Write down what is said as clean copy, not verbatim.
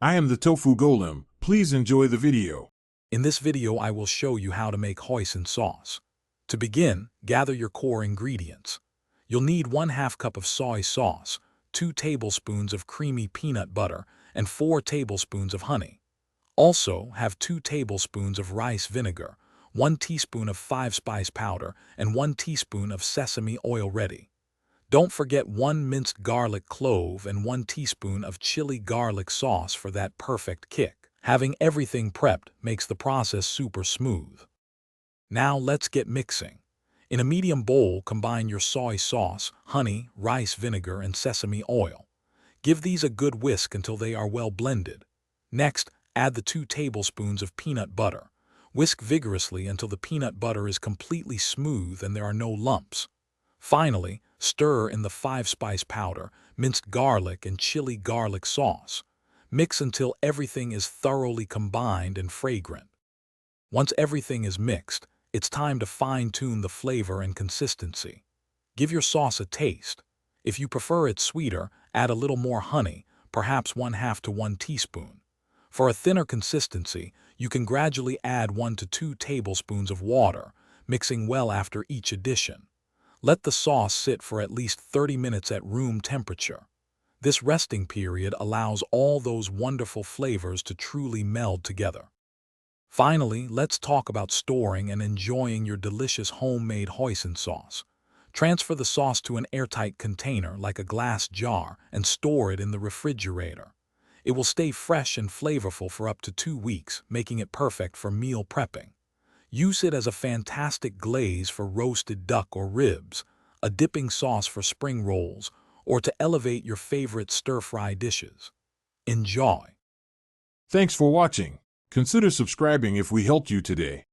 I am the tofu golem. Please enjoy the video. In this video, I will show you how to make hoisin sauce. To begin, gather your core ingredients. You'll need 1/2 cup of soy sauce, 2 tablespoons of creamy peanut butter, and 4 tablespoons of honey. Also, have 2 tablespoons of rice vinegar, 1 teaspoon of 5-spice powder, and 1 teaspoon of sesame oil ready. Don't forget 1 minced garlic clove and 1 teaspoon of chili garlic sauce for that perfect kick. Having everything prepped makes the process super smooth. Now let's get mixing. In a medium bowl, combine your soy sauce, honey, rice vinegar, and sesame oil. Give these a good whisk until they are well blended. Next, add the 2 tablespoons of peanut butter. Whisk vigorously until the peanut butter is completely smooth and there are no lumps. Finally, stir in the 5-spice powder, minced garlic, and chili garlic sauce. Mix until everything is thoroughly combined and fragrant. Once everything is mixed, it's time to fine-tune the flavor and consistency. Give your sauce a taste. If you prefer it sweeter, add a little more honey, perhaps 1/2 to 1 teaspoon. For a thinner consistency, you can gradually add 1 to 2 tablespoons of water, mixing well after each addition. Let the sauce sit for at least 30 minutes at room temperature. This resting period allows all those wonderful flavors to truly meld together. Finally, let's talk about storing and enjoying your delicious homemade hoisin sauce. Transfer the sauce to an airtight container like a glass jar and store it in the refrigerator. It will stay fresh and flavorful for up to 2 weeks, making it perfect for meal prepping. Use it as a fantastic glaze for roasted duck or ribs, a dipping sauce for spring rolls, or to elevate your favorite stir-fry dishes. Enjoy! Thanks for watching. Consider subscribing if we helped you today.